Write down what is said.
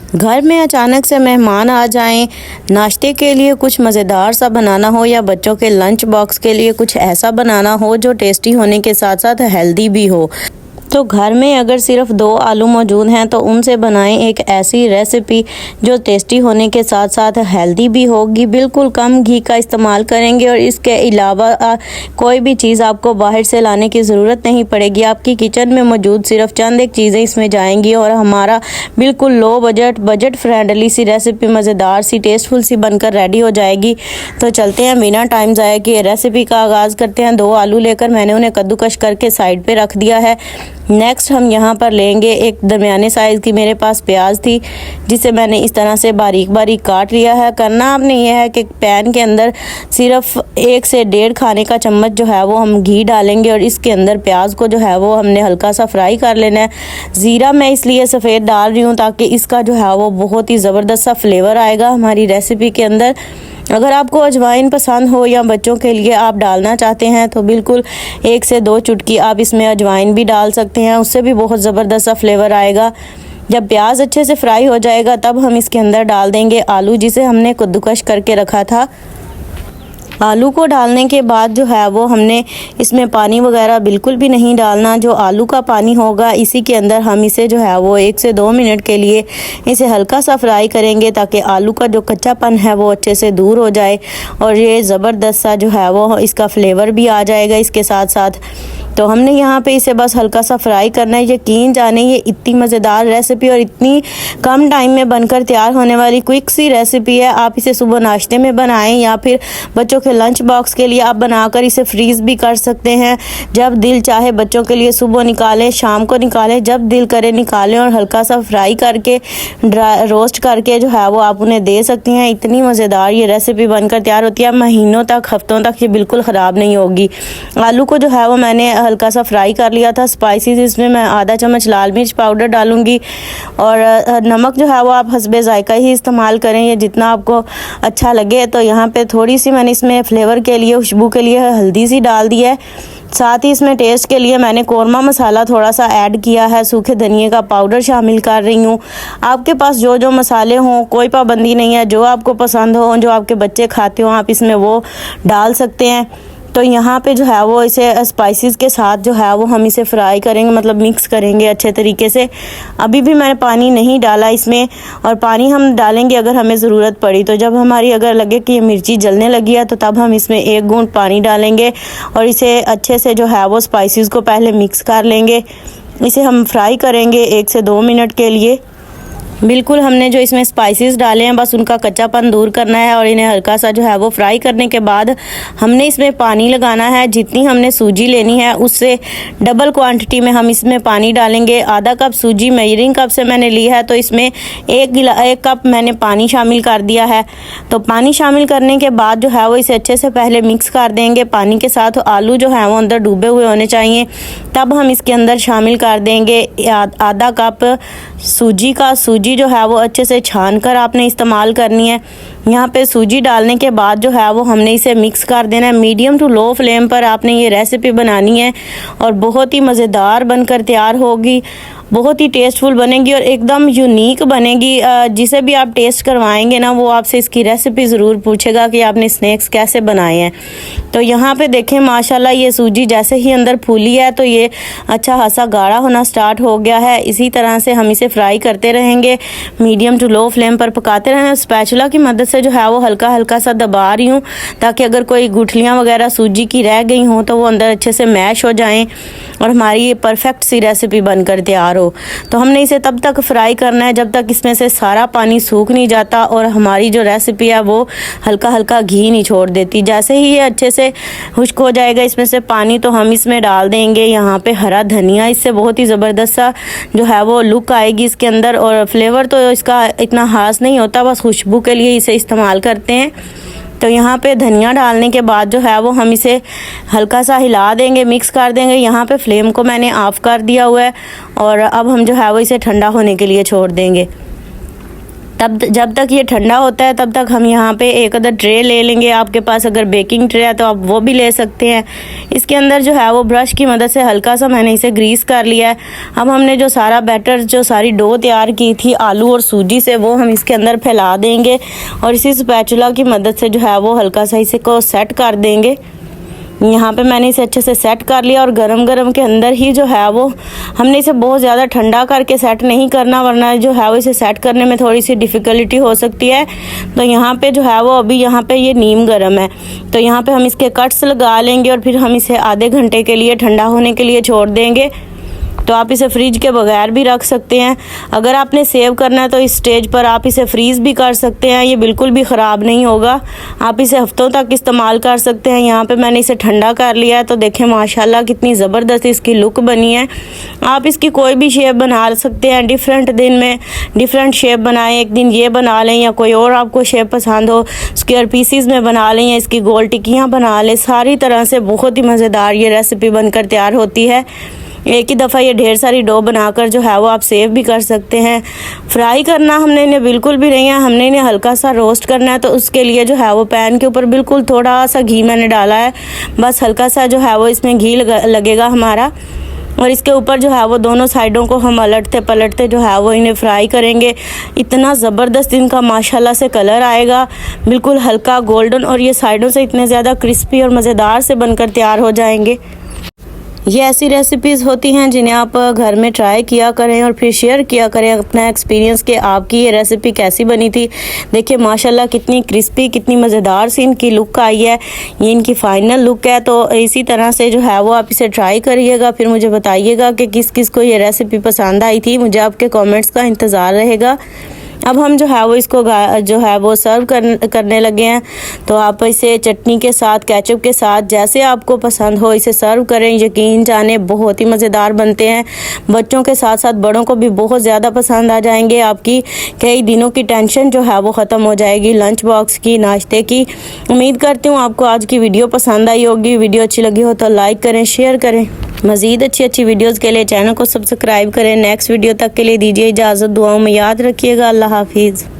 घर में अचानक से मेहमान आ जाएं, नाश्ते के लिए कुछ मज़ेदार सा बनाना हो या बच्चों के लंच बॉक्स के लिए कुछ ऐसा बनाना हो जो टेस्टी होने के साथ साथ हेल्दी भी हो, तो घर में अगर सिर्फ 2 आलू मौजूद हैं तो उनसे बनाएं एक ऐसी रेसिपी जो टेस्टी होने के साथ साथ हेल्दी भी होगी। बिल्कुल कम घी का इस्तेमाल करेंगे और इसके अलावा कोई भी चीज़ आपको बाहर से लाने की ज़रूरत नहीं पड़ेगी। आपकी किचन में मौजूद सिर्फ चंद एक चीज़ें इसमें जाएंगी और हमारा बिल्कुल लो बजट फ्रेंडली सी रेसिपी मज़ेदार सी टेस्टफुल सी बनकर रेडी हो जाएगी। तो चलते हैं बिना टाइम ज़ाया किए रेसिपी का आगाज़ करते हैं। 2 आलू लेकर मैंने उन्हें कद्दूकश करके साइड पे रख दिया है। नेक्स्ट हम यहाँ पर लेंगे एक दरमियाने साइज़ की मेरे पास प्याज थी, जिसे मैंने इस तरह से बारीक बारीक काट लिया है। करना आपने यह है कि पैन के अंदर सिर्फ 1 से 1.5 खाने का चम्मच जो है वो हम घी डालेंगे और इसके अंदर प्याज को जो है वो हमने हल्का सा फ्राई कर लेना है। ज़ीरा मैं इसलिए सफ़ेद डाल रही हूँ ताकि इसका जो है वो बहुत ही ज़बरदस्त सा फ्लेवर आएगा हमारी रेसिपी के अंदर। अगर आपको अजवाइन पसंद हो या बच्चों के लिए आप डालना चाहते हैं तो बिल्कुल 1 से 2 चुटकी आप इसमें अजवाइन भी डाल सकते हैं, उससे भी बहुत ज़बरदस्त सा फ्लेवर आएगा। जब प्याज अच्छे से फ्राई हो जाएगा तब हम इसके अंदर डाल देंगे आलू, जिसे हमने कद्दूकश करके रखा था। आलू को डालने के बाद जो है वो हमने इसमें पानी वगैरह बिल्कुल भी नहीं डालना। जो आलू का पानी होगा इसी के अंदर हम इसे जो है वो 1 से 2 मिनट के लिए इसे हल्का सा फ्राई करेंगे ताकि आलू का जो कच्चापन है वो अच्छे से दूर हो जाए और ये ज़बरदस्त सा जो है वो इसका फ्लेवर भी आ जाएगा इसके साथ साथ। तो हमने यहाँ पे इसे बस हल्का सा फ्राई करना है। यकीन जाने ये इतनी मज़ेदार रेसिपी और इतनी कम टाइम में बनकर तैयार होने वाली क्विक सी रेसिपी है। आप इसे सुबह नाश्ते में बनाएं या फिर बच्चों के लंच बॉक्स के लिए आप बनाकर इसे फ्रीज़ भी कर सकते हैं। जब दिल चाहे बच्चों के लिए सुबह निकालें, शाम को निकालें, जब दिल करे निकालें और हल्का सा फ्राई करके रोस्ट करके जो है वो आप उन्हें दे सकती हैं। इतनी मज़ेदार ये रेसिपी बनकर तैयार होती है, महीनों तक हफ्तों तक ये बिल्कुल ख़राब नहीं होगी। आलू को जो है वो मैंने हल्का सा फ्राई कर लिया था। स्पाइसेस इसमें मैं आधा चम्मच लाल मिर्च पाउडर डालूंगी और नमक जो है वो आप हस्बे जायका ही इस्तेमाल करें, ये जितना आपको अच्छा लगे। तो यहाँ पे थोड़ी सी मैंने इसमें फ्लेवर के लिए, खुशबू के लिए हल्दी सी डाल दी है। साथ ही इसमें टेस्ट के लिए मैंने कोरमा मसाला थोड़ा सा ऐड किया है, सूखे धनिए का पाउडर शामिल कर रही हूँ। आपके पास जो जो मसाले हों, कोई पाबंदी नहीं है, जो आपको पसंद हो, जो आपके बच्चे खाते हो आप इसमें वो डाल सकते हैं। तो यहाँ पे जो है वो इसे स्पाइसेस के साथ जो है वो हम इसे फ्राई करेंगे, मतलब मिक्स करेंगे अच्छे तरीके से। अभी भी मैंने पानी नहीं डाला इसमें, और पानी हम डालेंगे अगर हमें ज़रूरत पड़ी। तो जब हमारी अगर लगे कि ये मिर्ची जलने लगी है तो तब हम इसमें 1 घूंट पानी डालेंगे और इसे अच्छे से जो है वो स्पाइसेस को पहले मिक्स कर लेंगे। इसे हम फ्राई करेंगे 1 से 2 मिनट के लिए। बिल्कुल हमने जो इसमें स्पाइसेस डाले हैं बस उनका कच्चापन दूर करना है और इन्हें हल्का सा जो है वो फ्राई करने के बाद हमने इसमें पानी लगाना है। जितनी हमने सूजी लेनी है उससे डबल क्वांटिटी में हम इसमें पानी डालेंगे। आधा कप सूजी मेजरिंग कप से मैंने ली है, तो इसमें 1 कप मैंने पानी शामिल कर दिया है। तो पानी शामिल करने के बाद जो है वो इसे अच्छे से पहले मिक्स कर देंगे पानी के साथ। आलू जो है वो अंदर डूबे हुए होने चाहिए। तब हम इसके अंदर शामिल कर देंगे आधा कप सूजी का। सूजी जो है वो अच्छे से छान कर आपने इस्तेमाल करनी है। यहाँ पे सूजी डालने के बाद जो है वो हमने इसे मिक्स कर देना है। मीडियम टू लो फ्लेम पर आपने ये रेसिपी बनानी है और बहुत ही मज़ेदार बनकर तैयार होगी, बहुत ही टेस्टफुल बनेगी और एकदम यूनिक बनेगी। जिसे भी आप टेस्ट करवाएंगे ना वो आपसे इसकी रेसिपी ज़रूर पूछेगा कि आपने स्नैक्स कैसे बनाए हैं। तो यहाँ पे देखें माशाल्लाह ये सूजी जैसे ही अंदर फूली है तो ये अच्छा खासा गाढ़ा होना स्टार्ट हो गया है। इसी तरह से हम इसे फ्राई करते रहेंगे, मीडियम टू लो फ्लेम पर पकाते रहें। स्पैचुला की मदद से जो है वो हल्का हल्का सा दबा रही हूँ ताकि अगर कोई गुठलियाँ वगैरह सूजी की रह गई हों तो वो अंदर अच्छे से मैश हो जाएँ और हमारी ये परफेक्ट सी रेसिपी बनकर तैयार हो। तो हमने इसे तब तक फ्राई करना है जब तक इसमें से सारा पानी सूख नहीं जाता और हमारी जो रेसिपी है वो हल्का हल्का घी नहीं छोड़ देती। जैसे ही ये अच्छे से खुश्क हो जाएगा इसमें से पानी, तो हम इसमें डाल देंगे यहाँ पे हरा धनिया। इससे बहुत ही ज़बरदस्त सा जो है वो लुक आएगी इसके अंदर, और फ्लेवर तो इसका इतना खास नहीं होता, बस खुशबू के लिए इसे इस्तेमाल करते हैं। तो यहाँ पे धनिया डालने के बाद जो है वो हम इसे हल्का सा हिला देंगे, मिक्स कर देंगे। यहाँ पे फ्लेम को मैंने ऑफ़ कर दिया हुआ है और अब हम जो है वो इसे ठंडा होने के लिए छोड़ देंगे। तब जब तक ये ठंडा होता है तब तक हम यहाँ पे एक अदर ट्रे ले लेंगे। आपके पास अगर बेकिंग ट्रे है तो आप वो भी ले सकते हैं। इसके अंदर जो है वो ब्रश की मदद से हल्का सा मैंने इसे ग्रीस कर लिया है। अब हमने जो सारा बैटर, जो सारी डो तैयार की थी आलू और सूजी से, वो हम इसके अंदर फैला देंगे और इसी स्पैचुला की मदद से जो है वो हल्का सा इसे को सेट कर देंगे। यहाँ पे मैंने इसे अच्छे से सेट कर लिया और गरम गरम के अंदर ही जो है वो हमने इसे बहुत ज़्यादा ठंडा करके सेट नहीं करना, वरना जो है वो इसे सेट करने में थोड़ी सी डिफ़िकल्टी हो सकती है। तो यहाँ पे जो है वो अभी यहाँ पे ये नीम गरम है, तो यहाँ पे हम इसके कट्स लगा लेंगे और फिर हम इसे आधे घंटे के लिए ठंडा होने के लिए छोड़ देंगे। तो आप इसे फ्रिज के बगैर भी रख सकते हैं। अगर आपने सेव करना है तो इस स्टेज पर आप इसे फ्रीज़ भी कर सकते हैं, ये बिल्कुल भी ख़राब नहीं होगा। आप इसे हफ्तों तक इस्तेमाल कर सकते हैं। यहाँ पे मैंने इसे ठंडा कर लिया है, तो देखें माशाल्लाह कितनी ज़बरदस्त इसकी लुक बनी है। आप इसकी कोई भी शेप बना सकते हैं, डिफरेंट दिन में डिफरेंट शेप बनाएं। एक दिन ये बना लें या कोई और आपको शेप पसंद हो, स्क्वायर पीसीज में बना लें या इसकी गोल टिक्कियाँ बना लें। सारी तरह से बहुत ही मज़ेदार ये रेसिपी बनकर तैयार होती है। एक ही दफ़ा ये ढेर सारी डो बनाकर जो है वो आप सेव भी कर सकते हैं। फ्राई करना हमने इन्हें बिल्कुल भी नहीं है, हमने इन्हें हल्का सा रोस्ट करना है। तो उसके लिए जो है वो पैन के ऊपर बिल्कुल थोड़ा सा घी मैंने डाला है, बस हल्का सा जो है वो इसमें घी लगेगा हमारा। और इसके ऊपर जो है वो दोनों साइडों को हम पलटते पलटते जो है वो इन्हें फ्राई करेंगे। इतना ज़बरदस्त इनका माशाल्लाह से कलर आएगा, बिल्कुल हल्का गोल्डन, और ये साइडों से इतने ज़्यादा क्रिस्पी और मज़ेदार से बनकर तैयार हो जाएंगे। ये ऐसी रेसिपीज़ होती हैं जिन्हें आप घर में ट्राई किया करें और फिर शेयर किया करें अपना एक्सपीरियंस कि आपकी ये रेसिपी कैसी बनी थी। देखिए माशाल्लाह कितनी क्रिस्पी, कितनी मज़ेदार सी इनकी लुक आई है। ये इनकी फ़ाइनल लुक है। तो इसी तरह से जो है वो आप इसे ट्राई करिएगा, फिर मुझे बताइएगा कि किस किस को ये रेसिपी पसंद आई थी। मुझे आपके कॉमेंट्स का इंतज़ार रहेगा। अब हम जो है वो इसको जो है वो सर्व करने लगे हैं। तो आप इसे चटनी के साथ, केचप के साथ, जैसे आपको पसंद हो इसे सर्व करें। यकीन जाने बहुत ही मज़ेदार बनते हैं। बच्चों के साथ साथ बड़ों को भी बहुत ज़्यादा पसंद आ जाएंगे। आपकी कई दिनों की टेंशन जो है वो ख़त्म हो जाएगी लंच बॉक्स की, नाश्ते की। उम्मीद करती हूँ आपको आज की वीडियो पसंद आई होगी। वीडियो अच्छी लगी हो तो लाइक करें, शेयर करें। मज़ीद अच्छी वीडियोज़ के लिए चैनल को सब्सक्राइब करें। नेक्स्ट वीडियो तक के लिए दीजिए इजाज़त। दुआओं में याद रखिएगा। अल्लाह हाफिज़।